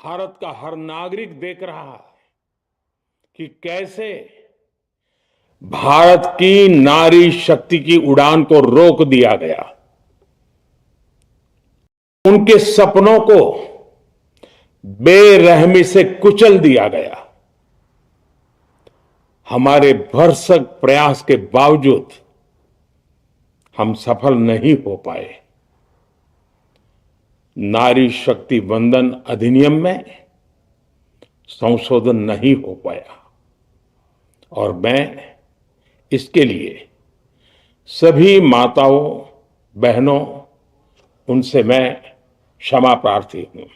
भारत का हर नागरिक देख रहा है कि कैसे भारत की नारी शक्ति की उड़ान को रोक दिया गया, उनके सपनों को बेरहमी से कुचल दिया गया। हमारे भरसक प्रयास के बावजूद हम सफल नहीं हो पाए। नारी शक्ति वंदन अधिनियम में संशोधन नहीं हो पाया और मैं इसके लिए सभी माताओं बहनों उनसे मैं क्षमा प्रार्थी हूं।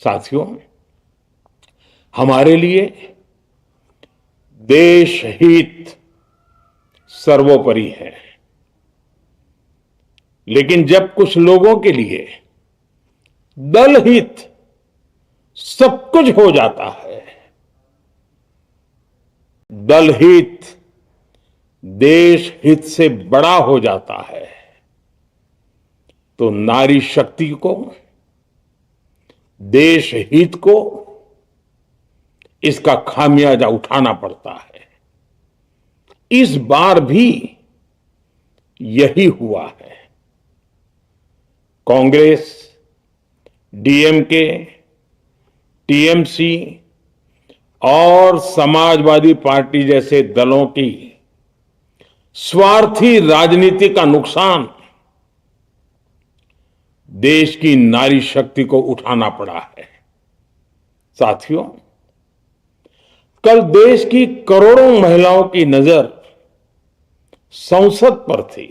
साथियों, हमारे लिए देश हित सर्वोपरि है, लेकिन जब कुछ लोगों के लिए दल हित सब कुछ हो जाता है, दल हित देश हित से बड़ा हो जाता है, तो नारी शक्ति को, देश हित को इसका खामियाजा उठाना पड़ता है। इस बार भी यही हुआ है। कांग्रेस, डीएमके, टीएमसी और समाजवादी पार्टी जैसे दलों की स्वार्थी राजनीति का नुकसान देश की नारी शक्ति को उठाना पड़ा है। साथियों, कल देश की करोड़ों महिलाओं की नजर संसद पर थी।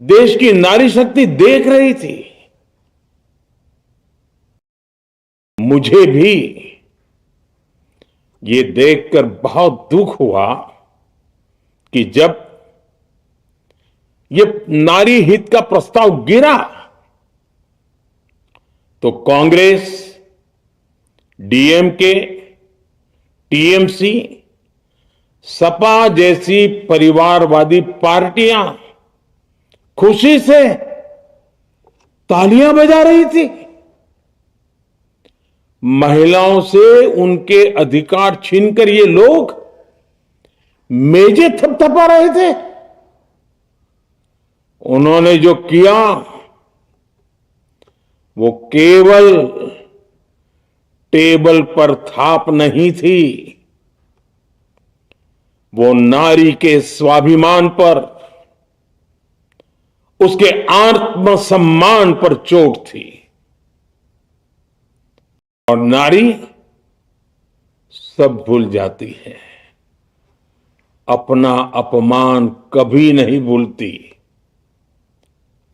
देश की नारी शक्ति देख रही थी। मुझे भी ये देखकर बहुत दुख हुआ कि जब ये नारी हित का प्रस्ताव गिरा तो कांग्रेस, डीएमके, टीएमसी, सपा जैसी परिवारवादी पार्टियां खुशी से तालियां बजा रही थी। महिलाओं से उनके अधिकार छीनकर ये लोग मेजें थपथपा रहे थे। उन्होंने जो किया वो केवल टेबल पर थाप नहीं थी, वो नारी के स्वाभिमान पर, उसके आत्मसम्मान पर चोट थी। और नारी सब भूल जाती है, अपना अपमान कभी नहीं भूलती।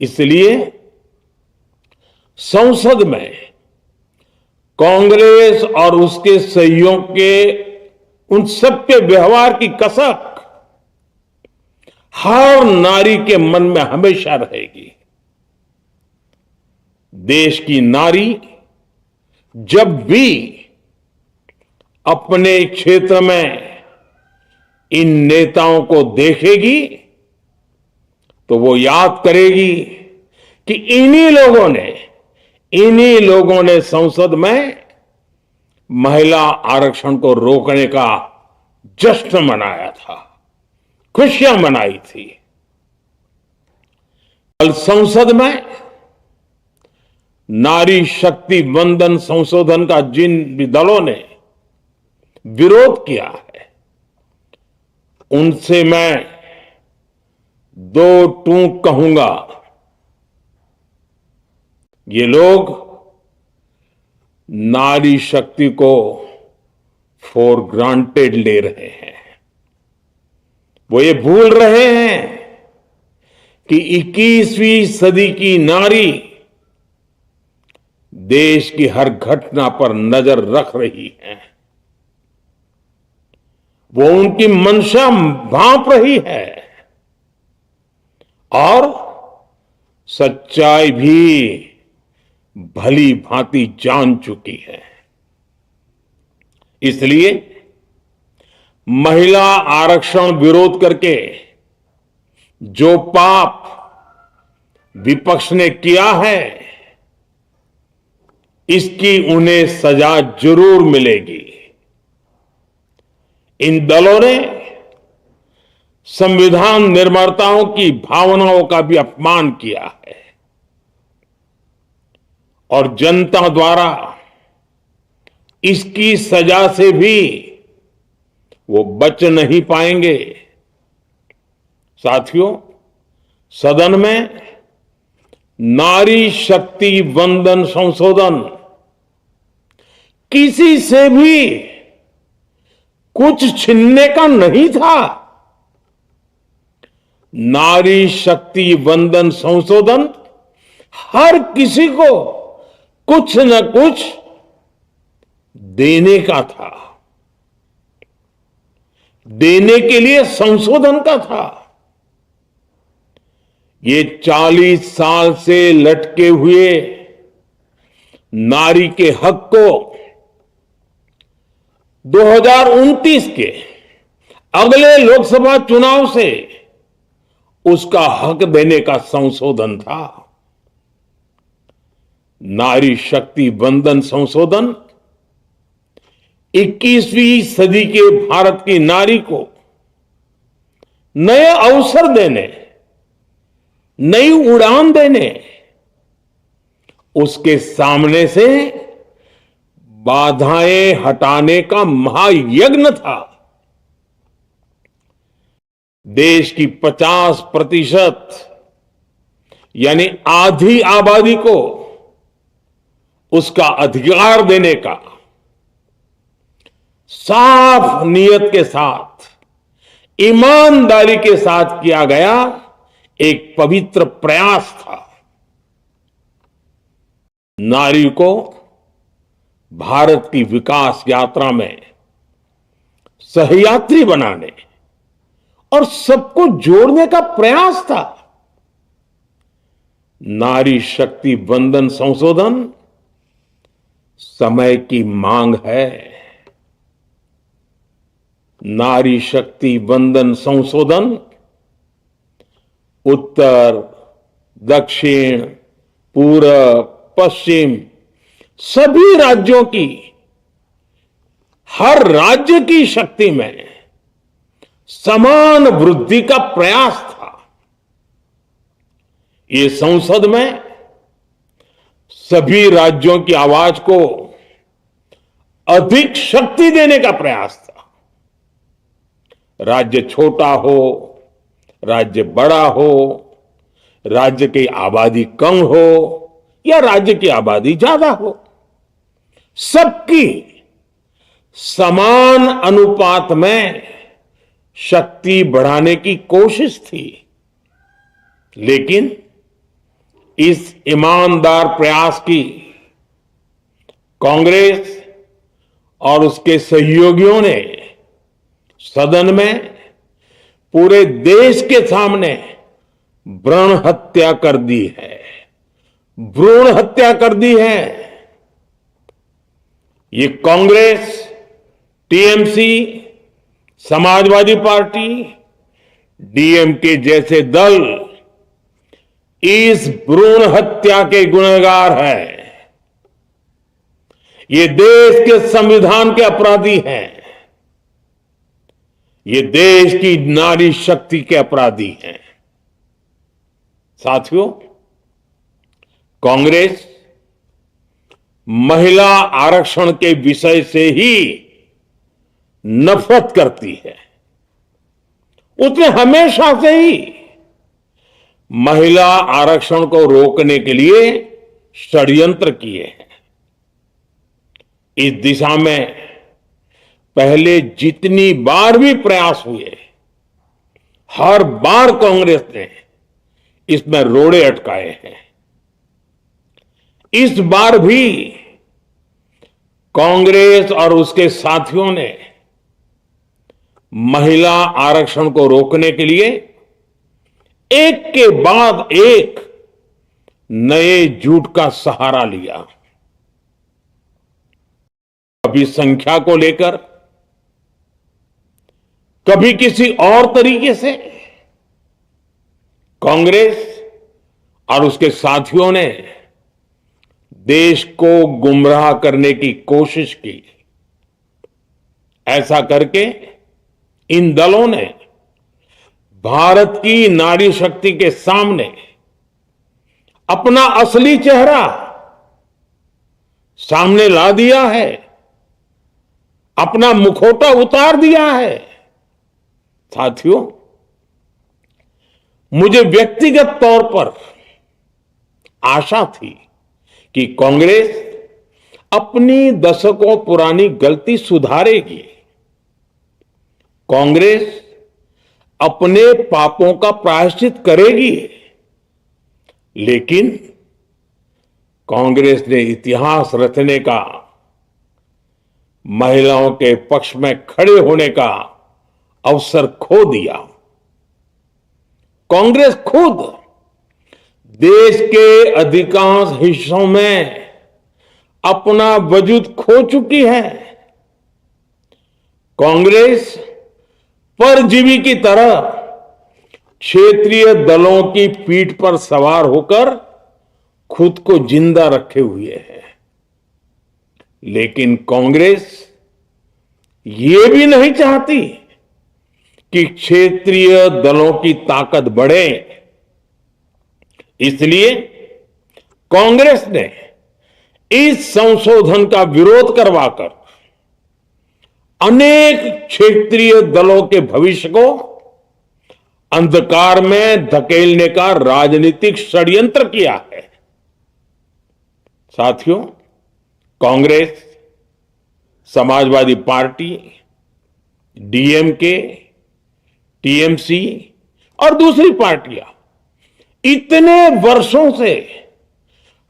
इसलिए संसद में कांग्रेस और उसके सहयोग के उन सबके व्यवहार की कसक हर नारी के मन में हमेशा रहेगी। देश की नारी जब भी अपने क्षेत्र में इन नेताओं को देखेगी तो वो याद करेगी कि इन्हीं लोगों ने संसद में महिला आरक्षण को रोकने का जश्न मनाया था, खुशियां मनाई थी। कल संसद में नारी शक्ति वंदन संशोधन का जिन भी दलों ने विरोध किया है, उनसे मैं दो टूक कहूंगा। ये लोग नारी शक्ति को फॉर ग्रांटेड ले रहे हैं। वो ये भूल रहे हैं कि 21वीं सदी की नारी देश की हर घटना पर नजर रख रही है। वो उनकी मंशा भांप रही है और सच्चाई भी भली भांति जान चुकी है। इसलिए महिला आरक्षण विरोध करके जो पाप विपक्ष ने किया है, इसकी उन्हें सजा जरूर मिलेगी। इन दलों ने संविधान निर्माताओं की भावनाओं का भी अपमान किया है और जनता द्वारा इसकी सजा से भी वो बच नहीं पाएंगे। साथियों, सदन में नारी शक्ति वंदन संशोधन किसी से भी कुछ छीनने का नहीं था। नारी शक्ति वंदन संशोधन हर किसी को कुछ न कुछ देने का था, देने के लिए संशोधन का था। ये 40 साल से लटके हुए नारी के हक को 2029 के अगले लोकसभा चुनाव से उसका हक देने का संशोधन था। नारी शक्ति वंदन संशोधन 21वीं सदी के भारत की नारी को नए अवसर देने, नई उड़ान देने, उसके सामने से बाधाएं हटाने का महायज्ञ था। देश की 50% यानी आधी आबादी को उसका अधिकार देने का साफ नियत के साथ, ईमानदारी के साथ किया गया एक पवित्र प्रयास था। नारी को भारत की विकास यात्रा में सहयात्री बनाने और सबको जोड़ने का प्रयास था। नारी शक्ति वंदन संशोधन समय की मांग है। नारी शक्ति वंदन संशोधन उत्तर, दक्षिण, पूरब, पश्चिम सभी राज्यों की, हर राज्य की शक्ति में समान वृद्धि का प्रयास था। ये संसद में सभी राज्यों की आवाज को अधिक शक्ति देने का प्रयास था। राज्य छोटा हो, राज्य बड़ा हो, राज्य की आबादी कम हो या राज्य की आबादी ज्यादा हो, सबकी समान अनुपात में शक्ति बढ़ाने की कोशिश थी। लेकिन इस ईमानदार प्रयास की कांग्रेस और उसके सहयोगियों ने सदन में पूरे देश के सामने भ्रूण हत्या कर दी है, भ्रूण हत्या कर दी है। ये Congress, TMC, Samajwadi party, DMK जैसे दल इस भ्रूण हत्या के गुनहगार हैं। ये देश के संविधान के अपराधी हैं। ये देश की नारी शक्ति के अपराधी हैं। साथियों, कांग्रेस महिला आरक्षण के विषय से ही नफरत करती है। उसने हमेशा से ही महिला आरक्षण को रोकने के लिए षड्यंत्र किए हैं। इस दिशा में पहले जितनी बार भी प्रयास हुए, हर बार कांग्रेस ने इसमें रोड़े अटकाए हैं। इस बार भी कांग्रेस और उसके साथियों ने महिला आरक्षण को रोकने के लिए एक के बाद एक नए झूठ का सहारा लिया। कभी संख्या को लेकर, कभी किसी और तरीके से कांग्रेस और उसके साथियों ने देश को गुमराह करने की कोशिश की। ऐसा करके इन दलों ने भारत की नारी शक्ति के सामने अपना असली चेहरा सामने ला दिया है, अपना मुखौटा उतार दिया है। साथियों, मुझे व्यक्तिगत तौर पर आशा थी कि कांग्रेस अपनी दशकों पुरानी गलती सुधारेगी। कांग्रेस अपने पापों का प्रायश्चित करेगी। लेकिन कांग्रेस ने इतिहास रचने का, महिलाओं के पक्ष में खड़े होने का अवसर खो दिया। कांग्रेस खुद देश के अधिकांश हिस्सों में अपना वजूद खो चुकी है। कांग्रेस परजीवी की तरह क्षेत्रीय दलों की पीठ पर सवार होकर खुद को जिंदा रखे हुए है। लेकिन कांग्रेस ये भी नहीं चाहती कि क्षेत्रीय दलों की ताकत बढ़े। इसलिए कांग्रेस ने इस संशोधन का विरोध करवाकर अनेक क्षेत्रीय दलों के भविष्य को अंधकार में धकेलने का राजनीतिक षड्यंत्र किया है। साथियों, Congress, Samajwadi party, DMK, TMC और दूसरी पार्टियां इतने वर्षों से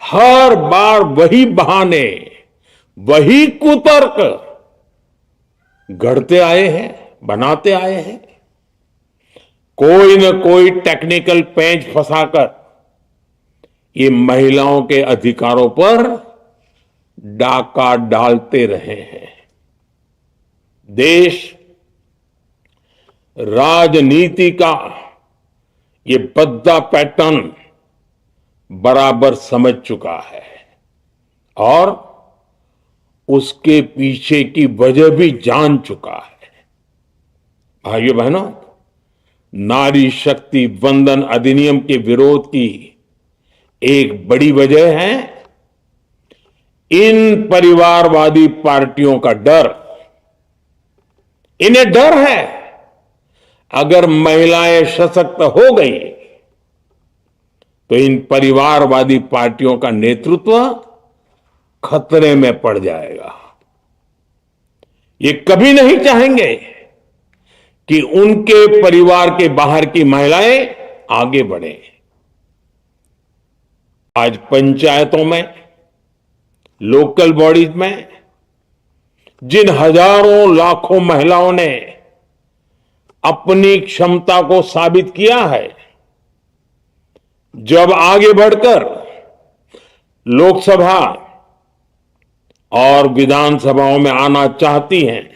हर बार वही बहाने, वही कुतर्क गढ़ते आए हैं, बनाते आए हैं। कोई न कोई टेक्निकल पेंच फंसाकर ये महिलाओं के अधिकारों पर डाका डालते रहे हैं। देश राजनीति का ये भद्दा पैटर्न बराबर समझ चुका है और उसके पीछे की वजह भी जान चुका है। भाइयों बहनों, नारी शक्ति वंदन अधिनियम के विरोध की एक बड़ी वजह है इन परिवारवादी पार्टियों का डर। इन्हें डर है अगर महिलाएं सशक्त हो गई तो इन परिवारवादी पार्टियों का नेतृत्व खतरे में पड़ जाएगा। ये कभी नहीं चाहेंगे कि उनके परिवार के बाहर की महिलाएं आगे बढ़े। आज पंचायतों में, लोकल बॉडीज में जिन हजारों लाखों महिलाओं ने अपनी क्षमता को साबित किया है, जब आगे बढ़कर लोकसभा और विधानसभाओं में आना चाहती हैं,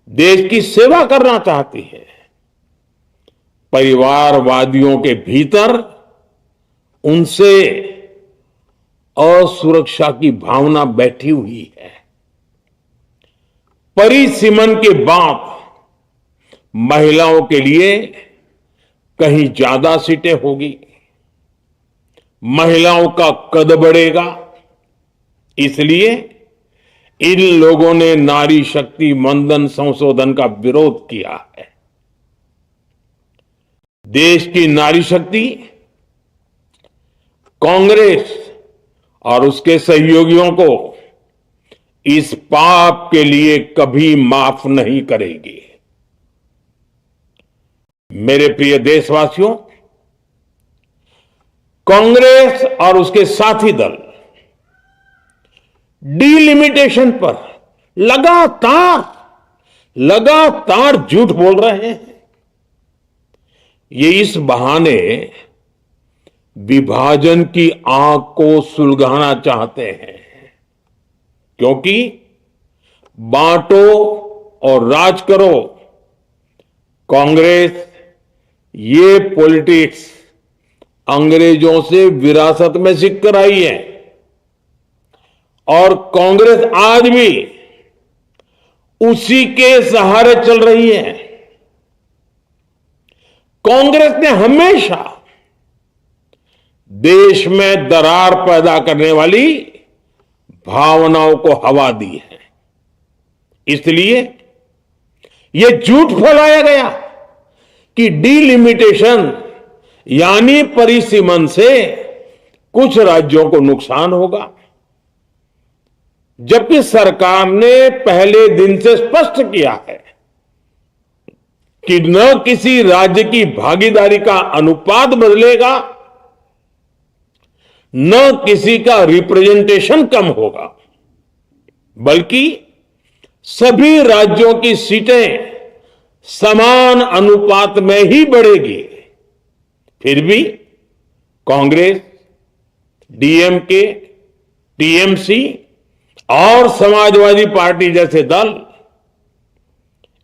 देश की सेवा करना चाहती हैं, परिवारवादियों के भीतर उनसे असुरक्षा की भावना बैठी हुई है। परिसीमन के बाद महिलाओं के लिए कहीं ज्यादा सीटें होगी, महिलाओं का कद बढ़ेगा। इसलिए इन लोगों ने नारी शक्ति वंदन संशोधन का विरोध किया है। देश की नारी शक्ति कांग्रेस और उसके सहयोगियों को इस पाप के लिए कभी माफ नहीं करेगी। मेरे प्रिय देशवासियों, कांग्रेस और उसके साथी दल डिलिमिटेशन पर लगातार झूठ बोल रहे हैं। ये इस बहाने विभाजन की आग को सुलगाना चाहते हैं, क्योंकि बांटो और राज करो, कांग्रेस ये पॉलिटिक्स अंग्रेजों से विरासत में सीख कर आई है। और कांग्रेस आज भी उसी के सहारे चल रही है। कांग्रेस ने हमेशा देश में दरार पैदा करने वाली भावनाओं को हवा दी है। इसलिए यह झूठ फैलाया गया कि डीलिमिटेशन यानी परिसीमन से कुछ राज्यों को नुकसान होगा, जबकि सरकार ने पहले दिन से स्पष्ट किया है कि न किसी राज्य की भागीदारी का अनुपात बदलेगा, न किसी का रिप्रेजेंटेशन कम होगा, बल्कि सभी राज्यों की सीटें समान अनुपात में ही बढ़ेगी। फिर भी कांग्रेस, डीएमके, टीएमसी और समाजवादी पार्टी जैसे दल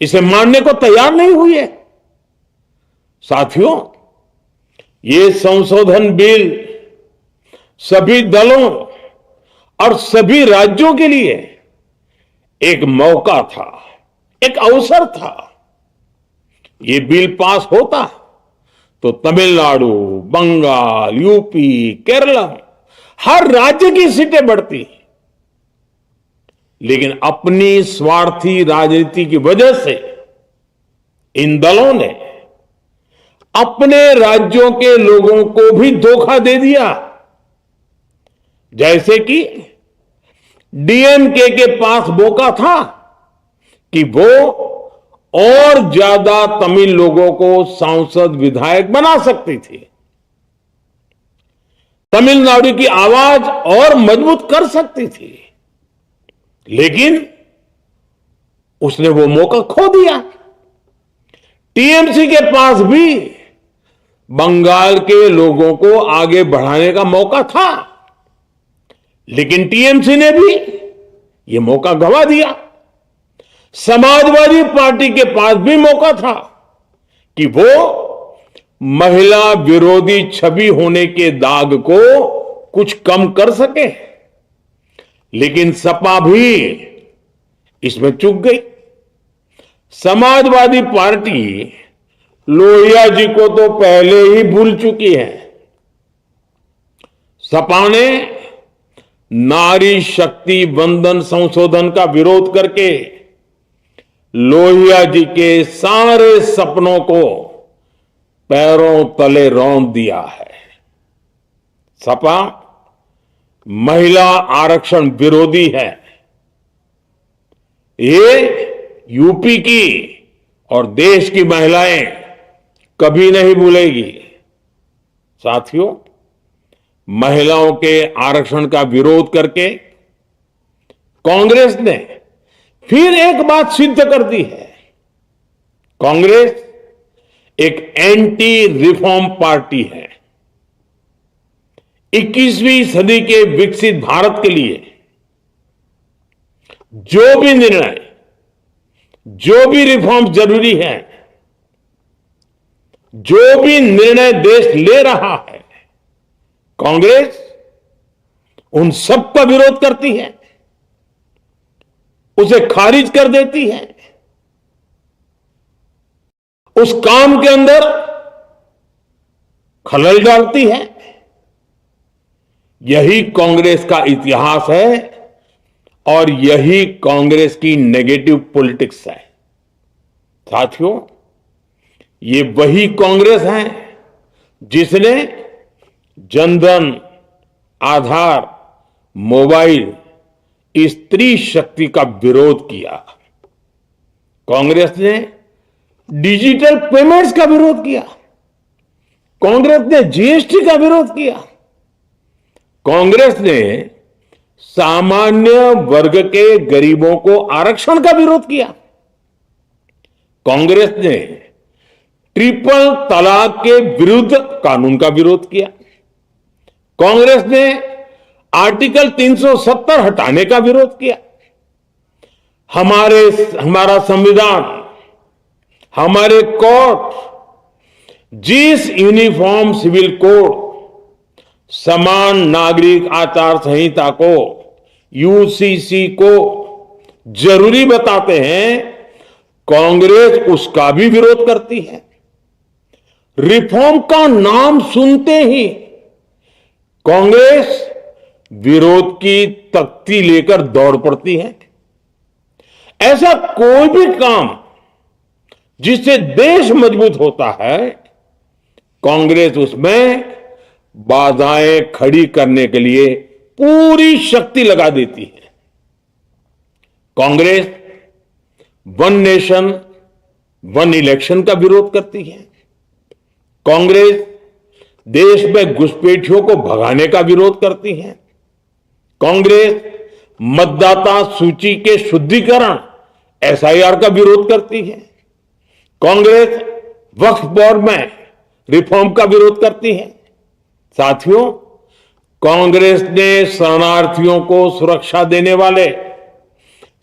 इसे मानने को तैयार नहीं हुई है। साथियों, ये संशोधन बिल सभी दलों और सभी राज्यों के लिए एक मौका था, एक अवसर था। ये बिल पास होता तो तमिलनाडु, बंगाल, यूपी, केरला, हर राज्य की सीटें बढ़ती। लेकिन अपनी स्वार्थी राजनीति की वजह से इन दलों ने अपने राज्यों के लोगों को भी धोखा दे दिया। जैसे कि डीएमके के पास मौका था कि वो और ज्यादा तमिल लोगों को सांसद विधायक बना सकती थी, तमिलनाडु की आवाज और मजबूत कर सकती थी, लेकिन उसने वो मौका खो दिया। टीएमसी के पास भी बंगाल के लोगों को आगे बढ़ाने का मौका था, लेकिन टीएमसी ने भी ये मौका गंवा दिया। समाजवादी पार्टी के पास भी मौका था कि वो महिला विरोधी छवि होने के दाग को कुछ कम कर सके, लेकिन सपा भी इसमें चूक गई। समाजवादी पार्टी लोहिया जी को तो पहले ही भूल चुकी है। सपा ने नारी शक्ति वंदन संशोधन का विरोध करके लोहिया जी के सारे सपनों को पैरों तले रौंद दिया है। सपा महिला आरक्षण विरोधी है। ये यूपी की और देश की महिलाएं कभी नहीं भूलेगी। साथियों, महिलाओं के आरक्षण का विरोध करके कांग्रेस ने फिर एक बात सिद्ध कर दी है। कांग्रेस एक एंटी रिफॉर्म पार्टी है। 21वीं सदी के विकसित भारत के लिए जो भी निर्णय, जो भी रिफॉर्म जरूरी है, जो भी निर्णय देश ले रहा है, कांग्रेस उन सब का विरोध करती है, उसे खारिज कर देती है, उस काम के अंदर खलल डालती है। यही कांग्रेस का इतिहास है और यही कांग्रेस की नेगेटिव पॉलिटिक्स है। साथियों, ये वही कांग्रेस है जिसने जनधन, आधार, मोबाइल, स्त्री शक्ति का विरोध किया। कांग्रेस ने डिजिटल पेमेंट्स का विरोध किया। कांग्रेस ने जीएसटी का विरोध किया। कांग्रेस ने सामान्य वर्ग के गरीबों को आरक्षण का विरोध किया। कांग्रेस ने ट्रिपल तलाक के विरुद्ध कानून का विरोध किया। कांग्रेस ने आर्टिकल 370 हटाने का विरोध किया। हमारा संविधान, हमारे कोर्ट जिस यूनिफॉर्म सिविल कोड, समान नागरिक आचार संहिता को यूसीसी को जरूरी बताते हैं, कांग्रेस उसका भी विरोध करती है। रिफॉर्म का नाम सुनते ही कांग्रेस विरोध की तख्ती लेकर दौड़ पड़ती है। ऐसा कोई भी काम जिससे देश मजबूत होता है, कांग्रेस उसमें बाधाएं खड़ी करने के लिए पूरी शक्ति लगा देती है। Congress one nation one election का विरोध करती है। कांग्रेस देश में घुसपैठियों को भगाने का विरोध करती है। कांग्रेस मतदाता सूची के शुद्धिकरण एसआईआर का विरोध करती है। कांग्रेस वक्फ बोर्ड में रिफॉर्म का विरोध करती है। साथियों, कांग्रेस ने शरणार्थियों को सुरक्षा देने वाले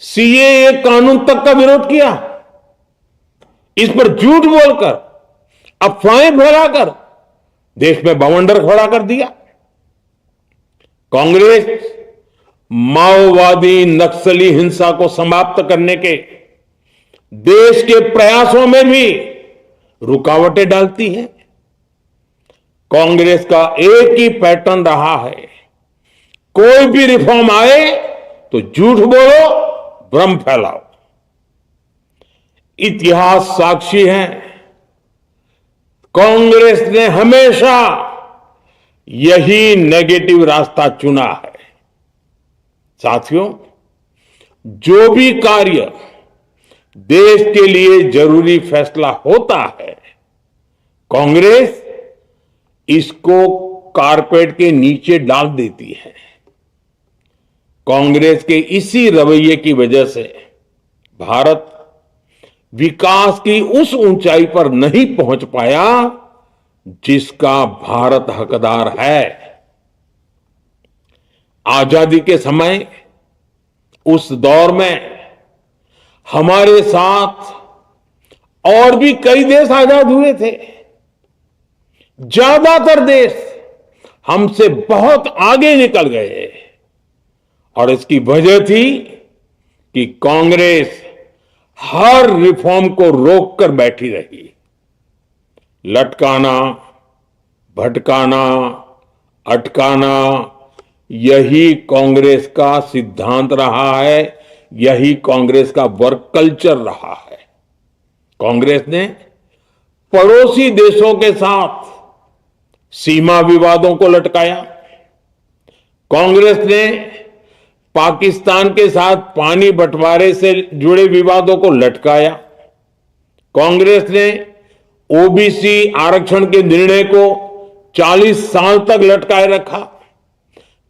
सीएए कानून तक का विरोध किया। इस पर झूठ बोलकर, अफवाहें फैलाकर देश में बवंडर खड़ा कर दिया। कांग्रेस माओवादी नक्सली हिंसा को समाप्त करने के देश के प्रयासों में भी रुकावटें डालती है। कांग्रेस का एक ही पैटर्न रहा है, कोई भी रिफॉर्म आए तो झूठ बोलो, भ्रम फैलाओ। इतिहास साक्षी है, कांग्रेस ने हमेशा यही नेगेटिव रास्ता चुना है। साथियों, जो भी कार्य देश के लिए जरूरी फैसला होता है, कांग्रेस इसको कारपेट के नीचे डाल देती है। कांग्रेस के इसी रवैये की वजह से भारत विकास की उस ऊंचाई पर नहीं पहुंच पाया जिसका भारत हकदार है। आजादी के समय उस दौर में हमारे साथ और भी कई देश आजाद हुए थे। ज्यादातर देश हमसे बहुत आगे निकल गए और इसकी वजह थी कि कांग्रेस हर रिफॉर्म को रोक कर बैठी रही। लटकाना, भटकाना, अटकाना, यही कांग्रेस का सिद्धांत रहा है, यही कांग्रेस का वर्क कल्चर रहा है। कांग्रेस ने पड़ोसी देशों के साथ सीमा विवादों को लटकाया। कांग्रेस ने पाकिस्तान के साथ पानी बंटवारे से जुड़े विवादों को लटकाया। कांग्रेस ने ओबीसी आरक्षण के निर्णय को 40 साल तक लटकाए रखा।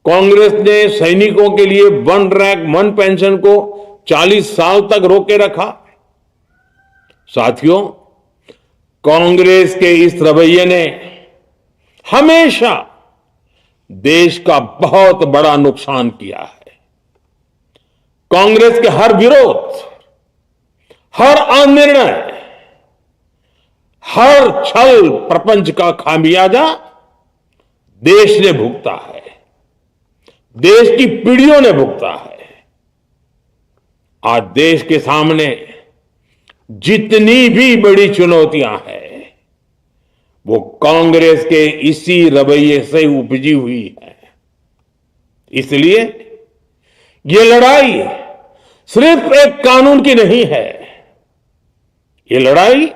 कांग्रेस ने सैनिकों के लिए वन रैंक वन पेंशन को 40 साल तक रोके रखा। साथियों, कांग्रेस के इस रवैये ने हमेशा देश का बहुत बड़ा नुकसान किया है। कांग्रेस के हर विरोध, हर अनिर्णय, हर छल प्रपंच का खामियाजा देश ने भुगता है, देश की पीढ़ियों ने भुगता है। आज देश के सामने जितनी भी बड़ी चुनौतियां हैं, वो कांग्रेस के इसी रवैये से उपजी हुई है। इसलिए ये लड़ाई सिर्फ एक कानून की नहीं है, ये लड़ाई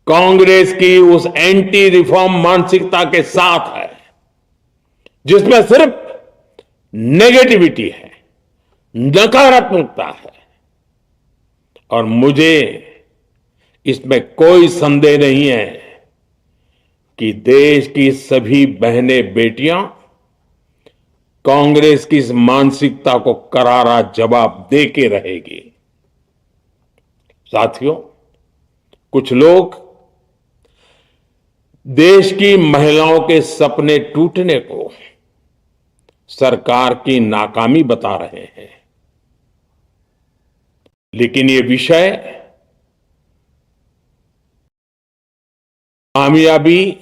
कांग्रेस की उस एंटी रिफॉर्म मानसिकता के साथ है जिसमें सिर्फ नेगेटिविटी है, नकारात्मकता है। और मुझे इसमें कोई संदेह नहीं है कि देश की सभी बहनें बेटियां कांग्रेस की इस मानसिकता को करारा जवाब दे के रहेगी। साथियों, कुछ लोग देश की महिलाओं के सपने टूटने को सरकार की नाकामी बता रहे हैं, लेकिन ये विषय कामयाबी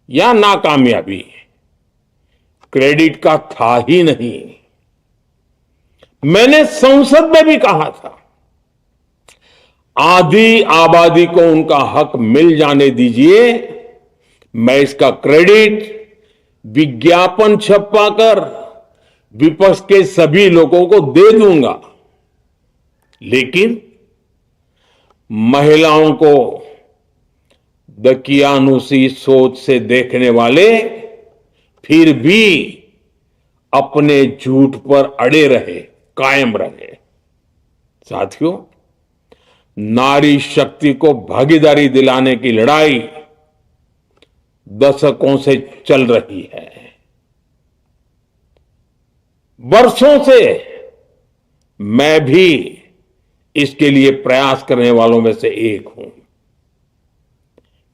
या नाकामयाबी क्रेडिट का था ही नहीं। मैंने संसद में भी कहा था, आधी आबादी को उनका हक मिल जाने दीजिए। मैं इसका क्रेडिट विज्ञापन छपवाकर विपक्ष के सभी लोगों को दे दूंगा, लेकिन महिलाओं को दकियानुसी सोच से देखने वाले फिर भी अपने झूठ पर अड़े रहे, कायम रहे। साथियों, नारी शक्ति को भागीदारी दिलाने की लड़ाई दशकों से चल रही है। वर्षों से मैं भी इसके लिए प्रयास करने वालों में से एक हूं।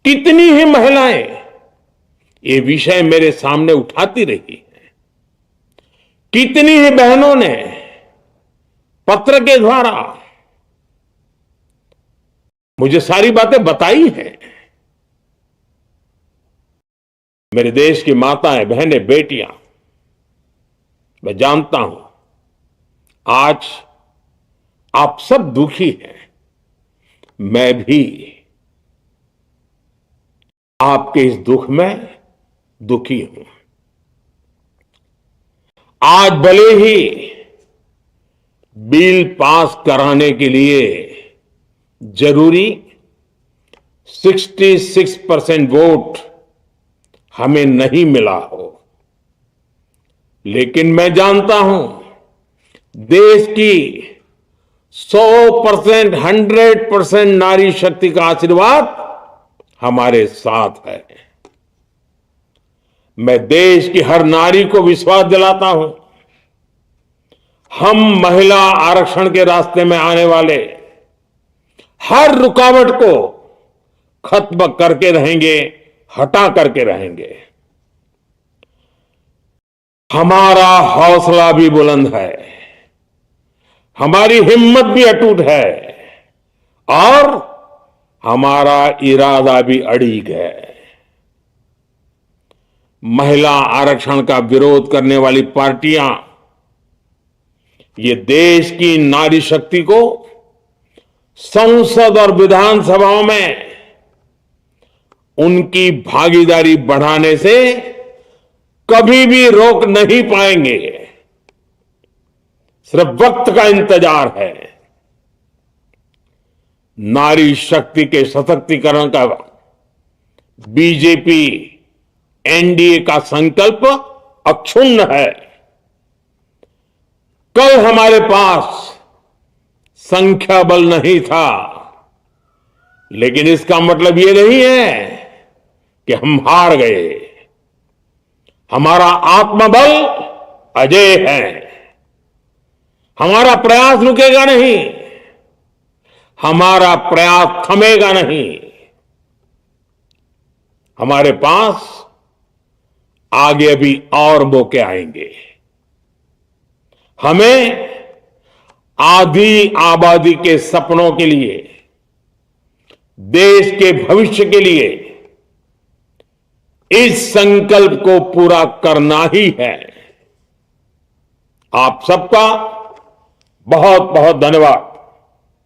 कितनी ही महिलाएं ये विषय मेरे सामने उठाती रही हैं, कितनी ही बहनों ने पत्र के द्वारा मुझे सारी बातें बताई हैं। मेरे देश की माताएं, बहनें, बेटियां, मैं जानता हूं आज आप सब दुखी हैं। मैं भी आपके इस दुख में दुखी हूं। आज भले ही बिल पास कराने के लिए जरूरी 66% वोट हमें नहीं मिला हो, लेकिन मैं जानता हूं देश की 100%, 100% नारी शक्ति का आशीर्वाद हमारे साथ है। मैं देश की हर नारी को विश्वास दिलाता हूं, हम महिला आरक्षण के रास्ते में आने वाले हर रुकावट को खत्म करके रहेंगे, हटा करके रहेंगे। हमारा हौसला भी बुलंद है, हमारी हिम्मत भी अटूट है और हमारा इरादा भी अड़िग है। महिला आरक्षण का विरोध करने वाली पार्टियां ये देश की नारी शक्ति को संसद और विधानसभाओं में उनकी भागीदारी बढ़ाने से कभी भी रोक नहीं पाएंगे। सिर्फ वक्त का इंतजार है। नारी शक्ति के सशक्तिकरण का बीजेपी एनडीए का संकल्प अक्षुण्ण है। कल हमारे पास संख्या बल नहीं था, लेकिन इसका मतलब ये नहीं है कि हम हार गए। हमारा आत्मबल अजेय है। हमारा प्रयास रुकेगा नहीं, हमारा प्रयास थमेगा नहीं। हमारे पास आगे अभी और मौके आएंगे। हमें आधी आबादी के सपनों के लिए, देश के भविष्य के लिए इस संकल्प को पूरा करना ही है। आप सबका बहुत बहुत धन्यवाद।